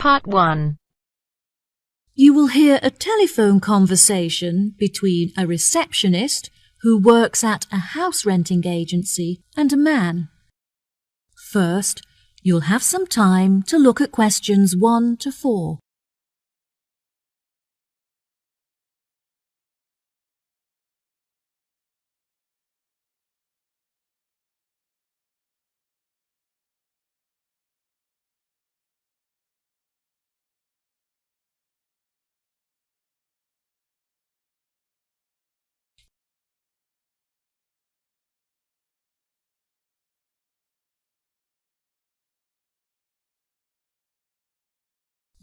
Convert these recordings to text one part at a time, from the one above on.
Part 1. You will hear a telephone conversation between a receptionist who works at a house renting agency and a man. First, you'll have some time to look at questions 1 to 4.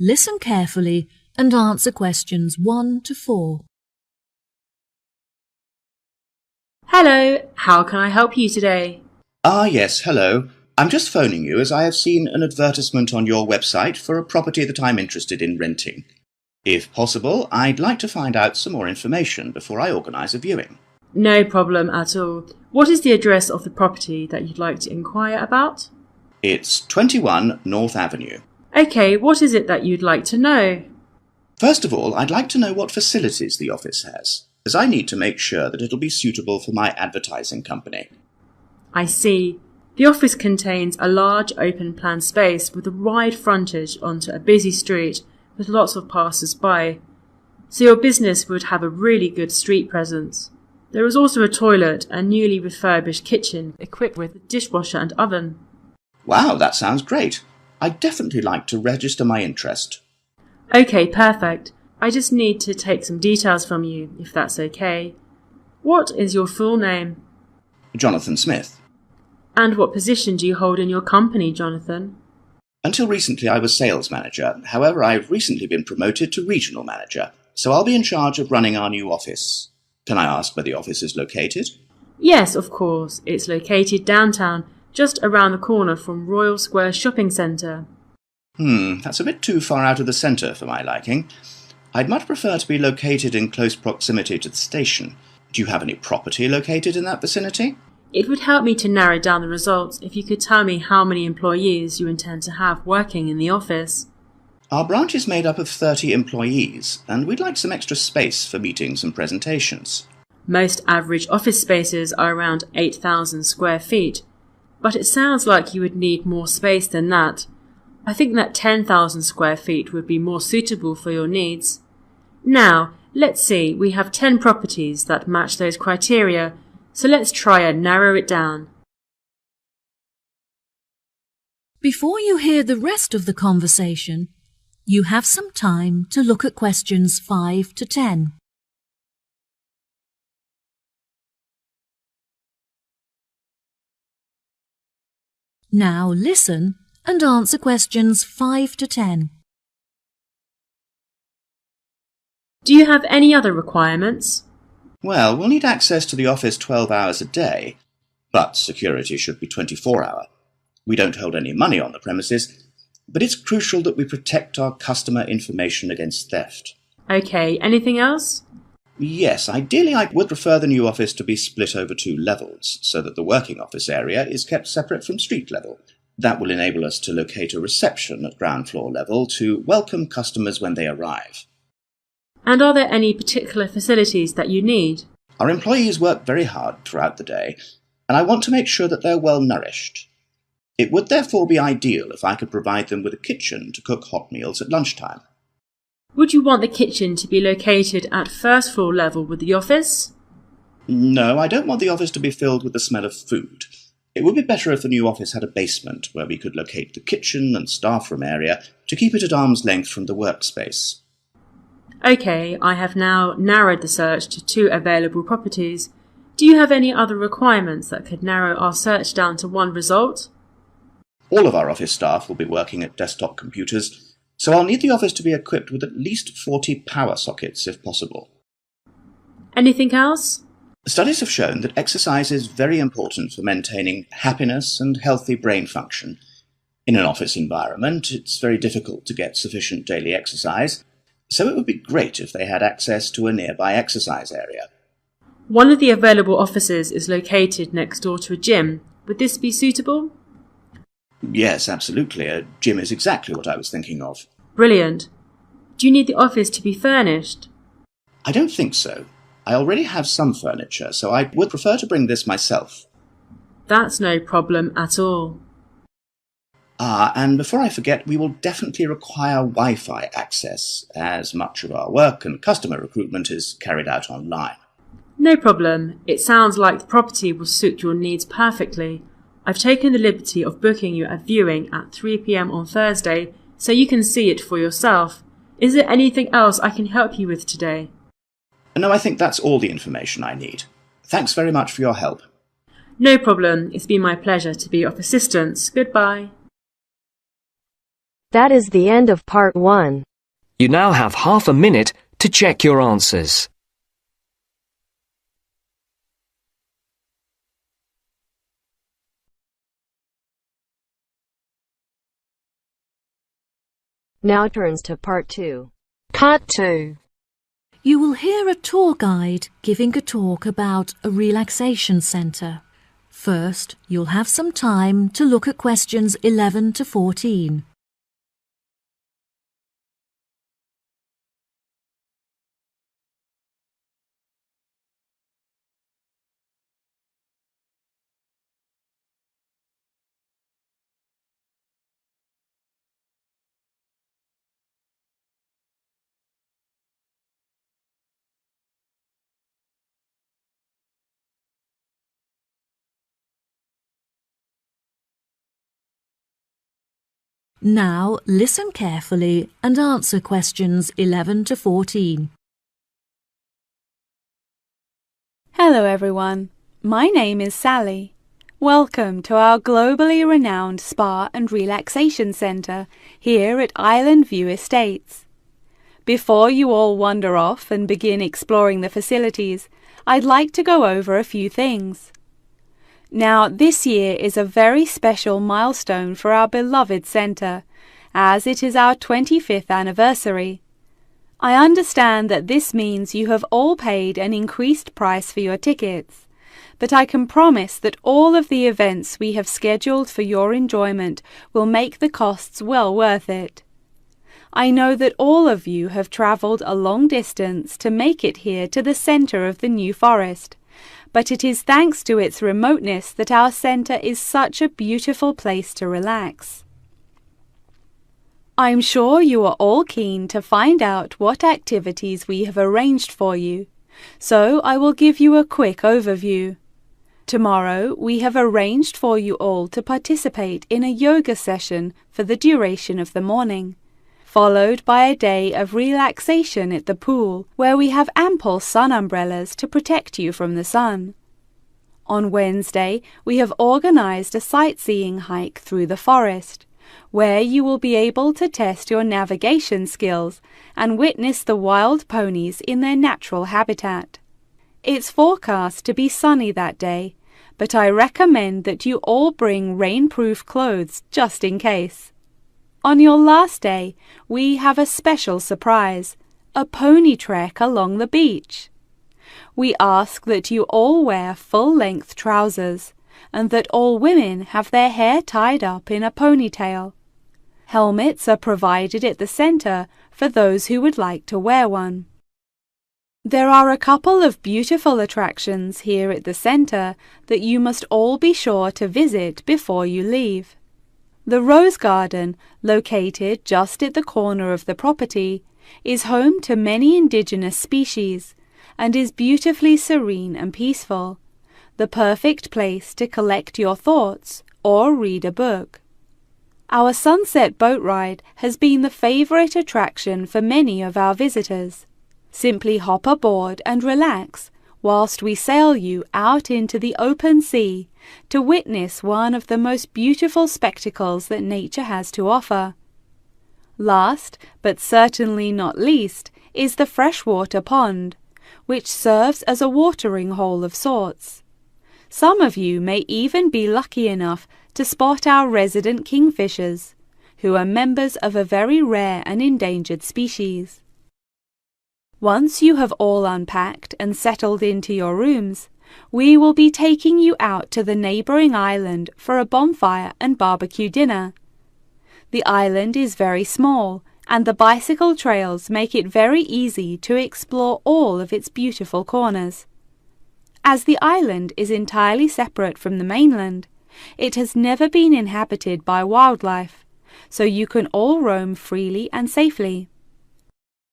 Listen carefully and answer questions 1 to 4. Hello, how can I help you today? Yes, hello. I'm just phoning you as I have seen an advertisement on your website for a property that I'm interested in renting. If possible, I'd like to find out some more information before I organise a viewing. No problem at all. What is the address of the property that you'd like to inquire about? It's 21 North Avenue. Okay, what is it that you'd like to know? First of all, I'd like to know what facilities the office has, as I need to make sure that it'll be suitable for my advertising company. I see. The office contains a large open-plan space with a wide frontage onto a busy street with lots of passers-by, so your business would have a really good street presence. There is also a toilet and newly refurbished kitchen equipped with a dishwasher and oven. Wow, that sounds great. I'd definitely like to register my interest. Okay, perfect. I just need to take some details from you, if that's okay. What is your full name? Jonathan Smith. And what position do you hold in your company, Jonathan? Until recently I was sales manager. However, I've recently been promoted to regional manager, so I'll be in charge of running our new office. Can I ask where the office is located? Yes, of course. It's located downtown, just around the corner from Royal Square Shopping Centre. That's a bit too far out of the centre for my liking. I'd much prefer to be located in close proximity to the station. Do you have any property located in that vicinity? It would help me to narrow down the results if you could tell me how many employees you intend to have working in the office. Our branch is made up of 30 employees, and we'd like some extra space for meetings and presentations. Most average office spaces are around 8,000 square feet, but it sounds like you would need more space than that. I think that 10,000 square feet would be more suitable for your needs. Now, let's see, we have 10 properties that match those criteria, so let's try and narrow it down. Before you hear the rest of the conversation, you have some time to look at questions 5 to 10. Now listen and answer questions 5 to 10. Do you have any other requirements? Well, we'll need access to the office 12 hours a day, but security should be 24-hour. We don't hold any money on the premises, but it's crucial that we protect our customer information against theft. Okay, anything else? Yes, ideally I would prefer the new office to be split over 2 levels, so that the working office area is kept separate from street level. That will enable us to locate a reception at ground floor level to welcome customers when they arrive. And are there any particular facilities that you need? Our employees work very hard throughout the day, and I want to make sure that they're well nourished. It would therefore be ideal if I could provide them with a kitchen to cook hot meals at lunchtime. Would you want the kitchen to be located at first floor level with the office? No, I don't want the office to be filled with the smell of food. It would be better if the new office had a basement where we could locate the kitchen and staff room area to keep it at arm's length from the workspace. Okay, I have now narrowed the search to 2 available properties. Do you have any other requirements that could narrow our search down to 1 result? All of our office staff will be working at desktop computers, so I'll need the office to be equipped with at least 40 power sockets if possible. Anything else? Studies have shown that exercise is very important for maintaining happiness and healthy brain function. In an office environment, it's very difficult to get sufficient daily exercise, so it would be great if they had access to a nearby exercise area. One of the available offices is located next door to a gym. Would this be suitable? Yes, absolutely. A gym is exactly what I was thinking of. Brilliant. Do you need the office to be furnished? I don't think so. I already have some furniture, so I would prefer to bring this myself. That's no problem at all. And before I forget, we will definitely require Wi-Fi access, as much of our work and customer recruitment is carried out online. No problem. It sounds like the property will suit your needs perfectly. I've taken the liberty of booking you a viewing at 3 p.m. on Thursday, so you can see it for yourself. Is there anything else I can help you with today? No, I think that's all the information I need. Thanks very much for your help. No problem. It's been my pleasure to be of assistance. Goodbye. That is the end of part 1. You now have half a minute to check your answers. Now turns to part 2. Part 2. You will hear a tour guide giving a talk about a relaxation centre. First, you'll have some time to look at questions 11 to 14. Now listen carefully and answer questions 11 to 14. Hello everyone, my name is Sally. Welcome to our globally renowned spa and relaxation centre here at Island View Estates. Before you all wander off and begin exploring the facilities, I'd like to go over a few things. Now, this year is a very special milestone for our beloved centre, as it is our 25th anniversary. I understand that this means you have all paid an increased price for your tickets, but I can promise that all of the events we have scheduled for your enjoyment will make the costs well worth it. I know that all of you have travelled a long distance to make it here to the centre of the New Forest, but it is thanks to its remoteness that our centre is such a beautiful place to relax. I'm sure you are all keen to find out what activities we have arranged for you, so I will give you a quick overview. Tomorrow we have arranged for you all to participate in a yoga session for the duration of the morning, followed by a day of relaxation at the pool, where we have ample sun umbrellas to protect you from the sun. On Wednesday, we have organised a sightseeing hike through the forest, where you will be able to test your navigation skills and witness the wild ponies in their natural habitat. It's forecast to be sunny that day, but I recommend that you all bring rainproof clothes just in case. On your last day, we have a special surprise, a pony trek along the beach. We ask that you all wear full-length trousers and that all women have their hair tied up in a ponytail. Helmets are provided at the centre for those who would like to wear one. There are a couple of beautiful attractions here at the centre that you must all be sure to visit before you leave. The Rose Garden, located just at the corner of the property, is home to many indigenous species and is beautifully serene and peaceful, the perfect place to collect your thoughts or read a book. Our sunset boat ride has been the favourite attraction for many of our visitors. Simply hop aboard and relax whilst we sail you out into the open sea to witness one of the most beautiful spectacles that nature has to offer. Last, but certainly not least, is the freshwater pond, which serves as a watering hole of sorts. Some of you may even be lucky enough to spot our resident kingfishers, who are members of a very rare and endangered species. Once you have all unpacked and settled into your rooms, we will be taking you out to the neighbouring island for a bonfire and barbecue dinner. The island is very small and the bicycle trails make it very easy to explore all of its beautiful corners. As the island is entirely separate from the mainland, it has never been inhabited by wildlife, so you can all roam freely and safely.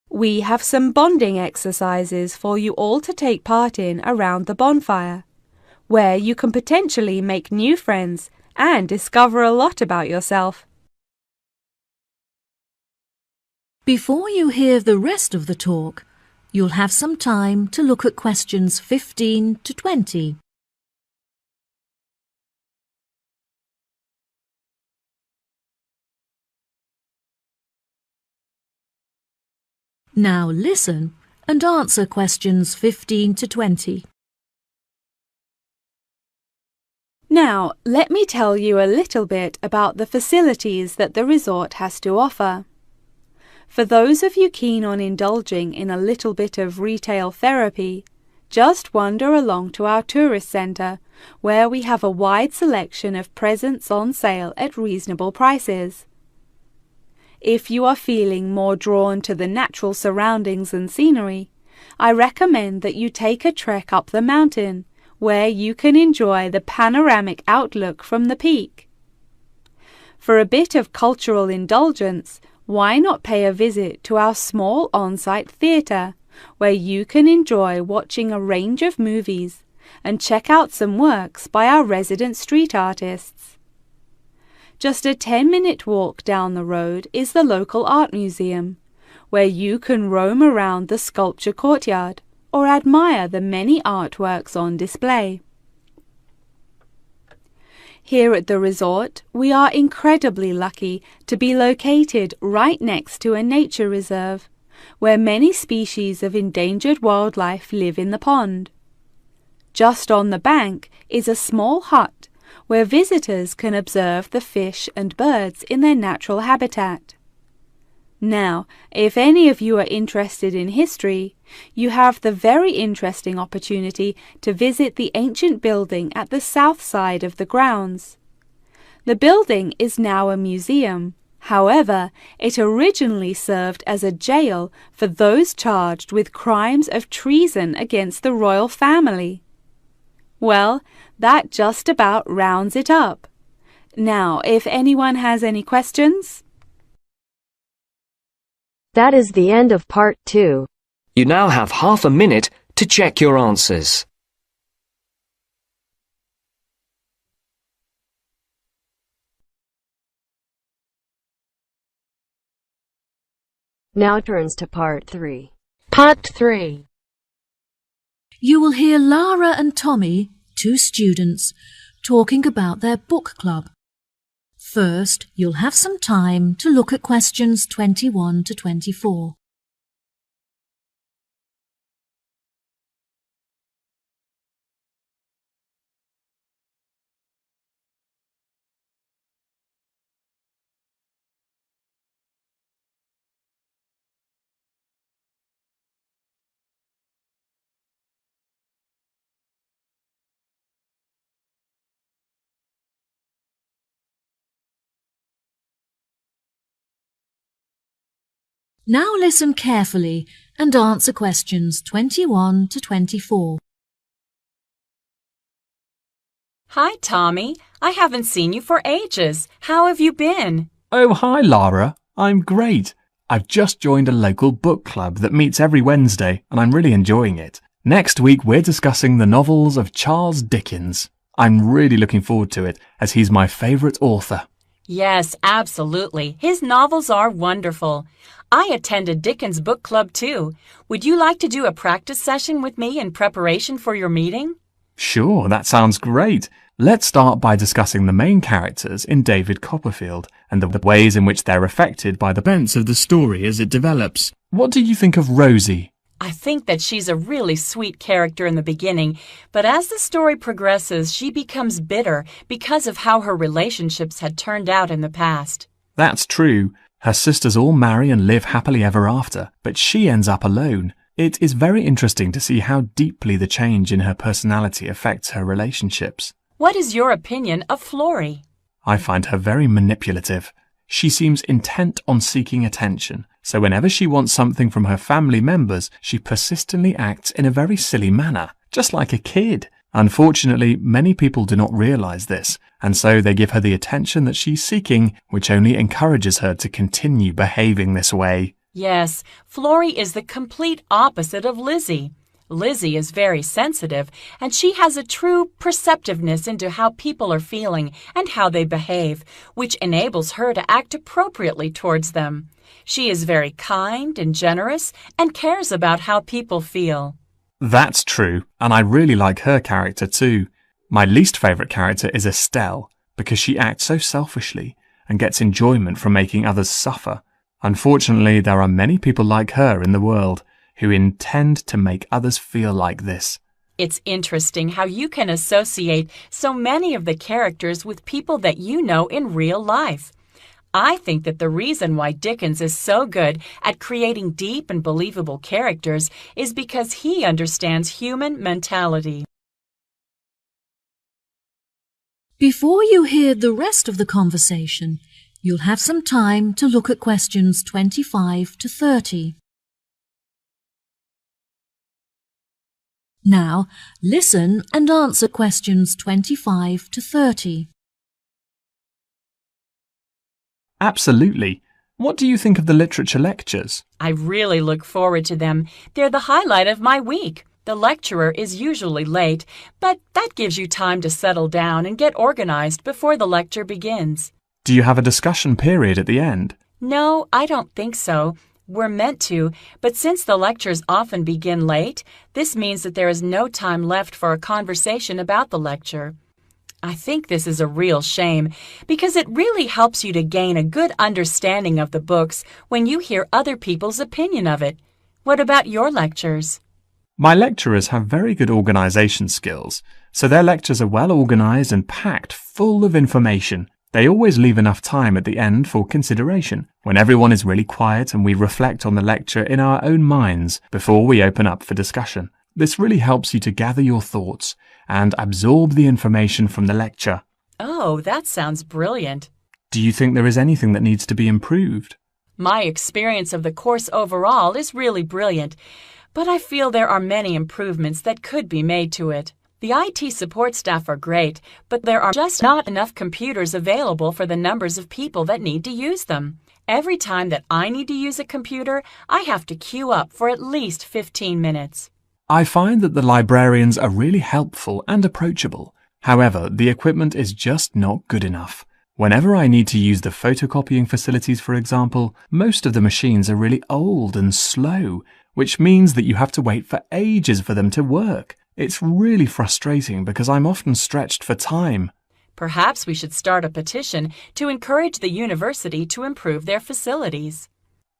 We have some bonding exercises for you all to take part in around the bonfire, where you can potentially make new friends and discover a lot about yourself. Before you hear the rest of the talk, you'll have some time to look at questions 15 to 20. Now listen and answer questions 15 to 20. Now, let me tell you a little bit about the facilities that the resort has to offer. For those of you keen on indulging in a little bit of retail therapy, just wander along to our tourist centre, where we have a wide selection of presents on sale at reasonable prices. If you are feeling more drawn to the natural surroundings and scenery, I recommend that you take a trek up the mountain, where you can enjoy the panoramic outlook from the peak. For a bit of cultural indulgence, why not pay a visit to our small on-site theatre, where you can enjoy watching a range of movies and check out some works by our resident street artists. Just a 10-minute walk down the road is the local art museum, where you can roam around the sculpture courtyard or admire the many artworks on display. Here at the resort, we are incredibly lucky to be located right next to a nature reserve, where many species of endangered wildlife live in the pond. Just on the bank is a small hut where visitors can observe the fish and birds in their natural habitat. Now, if any of you are interested in history, you have the very interesting opportunity to visit the ancient building at the south side of the grounds. The building is now a museum. However, it originally served as a jail for those charged with crimes of treason against the royal family. Well, that just about rounds it up. Now, if anyone has any questions? That is the end of part 2. You now have half a minute to check your answers. Now turns to part 3. Part 3. You will hear Lara and Tommy, 2 students, talking about their book club. First, you'll have some time to look at questions 21 to 24. Now listen carefully and answer questions 21 to 24. Hi, Tommy. I haven't seen you for ages. How have you been? Oh, hi, Lara. I'm great. I've just joined a local book club that meets every Wednesday, and I'm really enjoying it. Next week, we're discussing the novels of Charles Dickens. I'm really looking forward to it, as he's my favourite author. Yes, absolutely. His novels are wonderful. I attended Dickens Book Club too. Would you like to do a practice session with me in preparation for your meeting? Sure, that sounds great. Let's start by discussing the main characters in David Copperfield and the ways in which they're affected by the events of the story as it develops. What do you think of Rosie? I think that she's a really sweet character in the beginning, but as the story progresses, she becomes bitter because of how her relationships had turned out in the past. That's true. Her sisters all marry and live happily ever after, but she ends up alone. It is very interesting to see how deeply the change in her personality affects her relationships. What is your opinion of Florrie? I find her very manipulative. She seems intent on seeking attention, so whenever she wants something from her family members, she persistently acts in a very silly manner, just like a kid. Unfortunately, many people do not realise this, and so they give her the attention that she's seeking, which only encourages her to continue behaving this way. Yes, Florrie is the complete opposite of Lizzie. Lizzie is very sensitive, and she has a true perceptiveness into how people are feeling and how they behave, which enables her to act appropriately towards them. She is very kind and generous and cares about how people feel. That's true, and I really like her character too. My least favourite character is Estelle, because she acts so selfishly and gets enjoyment from making others suffer. Unfortunately, there are many people like her in the world who intend to make others feel like this. It's interesting how you can associate so many of the characters with people that you know in real life. I think that the reason why Dickens is so good at creating deep and believable characters is because he understands human mentality. Before you hear the rest of the conversation, you'll have some time to look at questions 25 to 30. Now, listen and answer questions 25 to 30. Absolutely. What do you think of the literature lectures? I really look forward to them. They're the highlight of my week. The lecturer is usually late, but that gives you time to settle down and get organized before the lecture begins. Do you have a discussion period at the end? No, I don't think so. We're meant to, but since the lectures often begin late, this means that there is no time left for a conversation about the lecture. I think this is a real shame, because it really helps you to gain a good understanding of the books when you hear other people's opinion of it. What about your lectures? My lecturers have very good organisation skills, so their lectures are well organised and packed full of information. They always leave enough time at the end for consideration, when everyone is really quiet and we reflect on the lecture in our own minds before we open up for discussion. This really helps you to gather your thoughts and absorb the information from the lecture. Oh, that sounds brilliant. Do you think there is anything that needs to be improved? My experience of the course overall is really brilliant, but I feel there are many improvements that could be made to it. The IT support staff are great, but there are just not enough computers available for the numbers of people that need to use them. Every time that I need to use a computer, I have to queue up for at least 15 minutes. I find that the librarians are really helpful and approachable. However, the equipment is just not good enough. Whenever I need to use the photocopying facilities, for example, most of the machines are really old and slow, which means that you have to wait for ages for them to work. It's really frustrating because I'm often stretched for time. Perhaps we should start a petition to encourage the university to improve their facilities.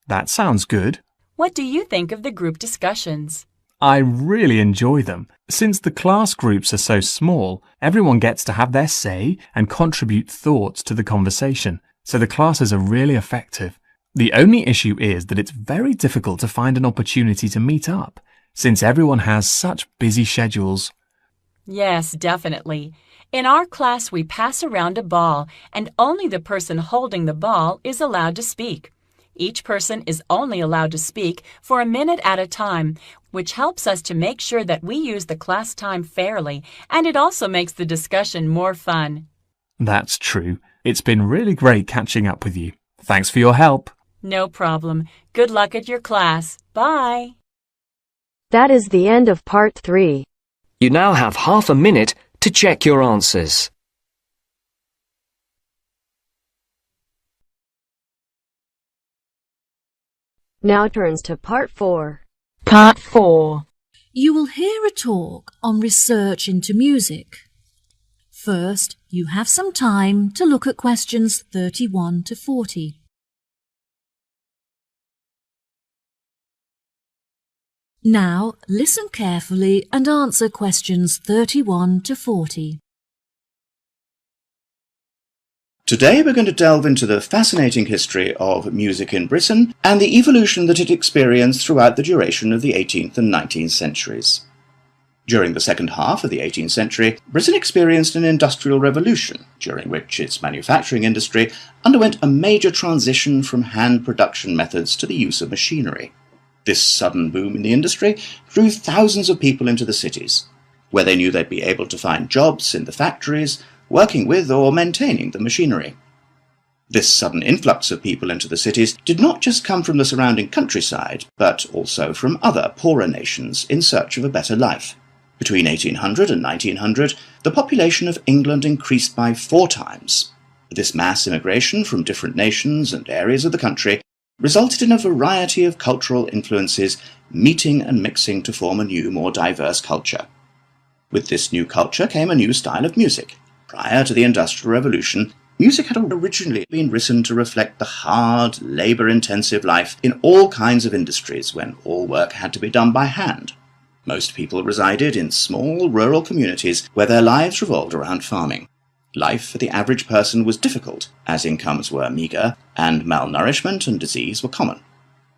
That sounds good. What do you think of the group discussions? I really enjoy them. Since the class groups are so small, everyone gets to have their say and contribute thoughts to the conversation, so the classes are really effective. The only issue is that it's very difficult to find an opportunity to meet up, since everyone has such busy schedules. Yes, definitely. In our class, we pass around a ball, and only the person holding the ball is allowed to speak. Each person is only allowed to speak for a minute at a time, which helps us to make sure that we use the class time fairly, and it also makes the discussion more fun. That's true. It's been really great catching up with you. Thanks for your help. No problem. Good luck at your class. Bye. That is the end of part 3. You now have half a minute to check your answers. Now turns to part 4. Part 4. You will hear a talk on research into music. First, you have some time to look at questions 31 to 40. Now, listen carefully and answer questions 31 to 40. Today we're going to delve into the fascinating history of music in Britain and the evolution that it experienced throughout the duration of the 18th and 19th centuries. During the second half of the 18th century, Britain experienced an industrial revolution, during which its manufacturing industry underwent a major transition from hand production methods to the use of machinery. This sudden boom in the industry drew thousands of people into the cities, where they knew they'd be able to find jobs in the factories, working with or maintaining the machinery. This sudden influx of people into the cities did not just come from the surrounding countryside, but also from other poorer nations in search of a better life. Between 1800 and 1900, the population of England increased by 4 times. This mass immigration from different nations and areas of the country resulted in a variety of cultural influences meeting and mixing to form a new, more diverse culture. With this new culture came a new style of music. Prior to the Industrial Revolution, music had originally been written to reflect the hard, labour-intensive life in all kinds of industries when all work had to be done by hand. Most people resided in small rural communities where their lives revolved around farming. Life for the average person was difficult, as incomes were meagre, and malnourishment and disease were common.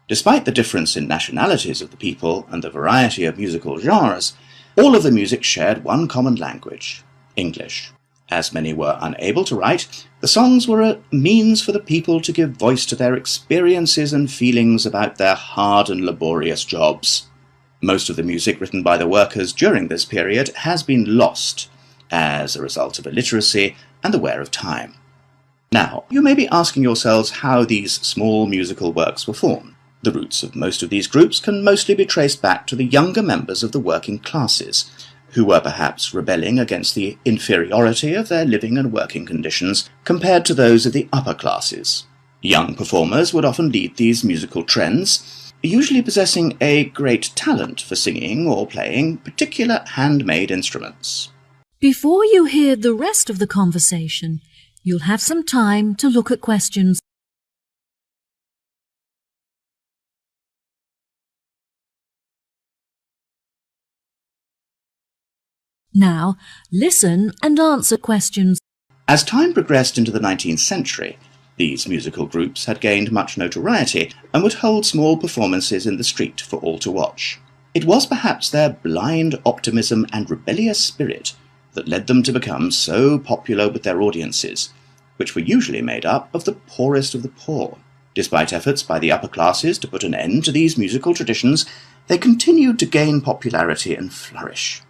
Despite the difference in nationalities of the people and the variety of musical genres, all of the music shared one common language, English. As many were unable to write, the songs were a means for the people to give voice to their experiences and feelings about their hard and laborious jobs. Most of the music written by the workers during this period has been lost as a result of illiteracy and the wear of time. Now, you may be asking yourselves how these small musical works were formed. The roots of most of these groups can mostly be traced back to the younger members of the working classes, who were perhaps rebelling against the inferiority of their living and working conditions compared to those of the upper classes. Young performers would often lead these musical trends, usually possessing a great talent for singing or playing particular handmade instruments. Before you hear the rest of the conversation, you'll have some time to look at questions. Now, listen and answer questions. As time progressed into the 19th century, these musical groups had gained much notoriety and would hold small performances in the street for all to watch. It was perhaps their blind optimism and rebellious spirit that led them to become so popular with their audiences, which were usually made up of the poorest of the poor. Despite efforts by the upper classes to put an end to these musical traditions, they continued to gain popularity and flourish.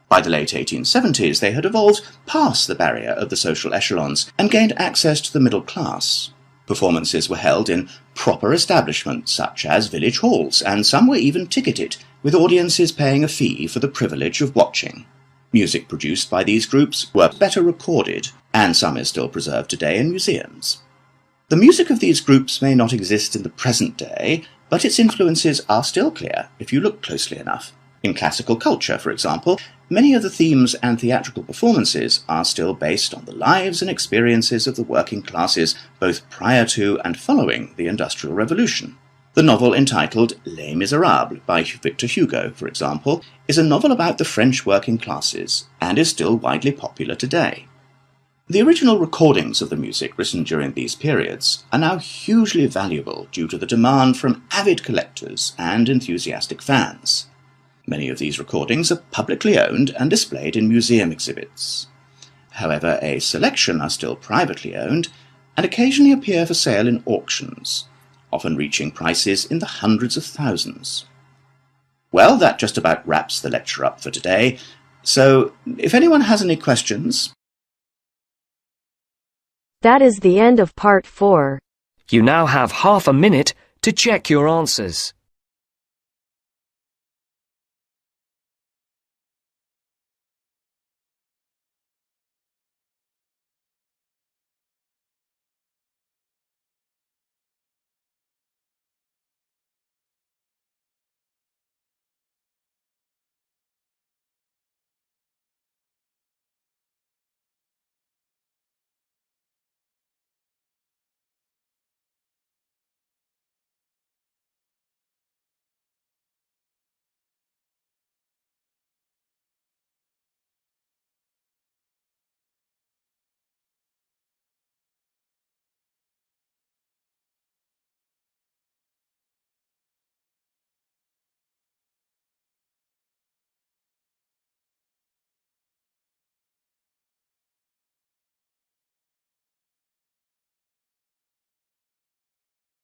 By the late 1870s, they had evolved past the barrier of the social echelons and gained access to the middle class. Performances were held in proper establishments such as village halls, and some were even ticketed, with audiences paying a fee for the privilege of watching. Music produced by these groups were better recorded, and some is still preserved today in museums. The music of these groups may not exist in the present day, but its influences are still clear if you look closely enough. In classical culture, for example, many of the themes and theatrical performances are still based on the lives and experiences of the working classes both prior to and following the Industrial Revolution. The novel entitled Les Miserables by Victor Hugo, for example, is a novel about the French working classes and is still widely popular today. The original recordings of the music written during these periods are now hugely valuable due to the demand from avid collectors and enthusiastic fans. Many of these recordings are publicly owned and displayed in museum exhibits. However, a selection are still privately owned and occasionally appear for sale in auctions, often reaching prices in the hundreds of thousands. Well, that just about wraps the lecture up for today, so if anyone has any questions... That is the end of part 4. You now have half a minute to check your answers.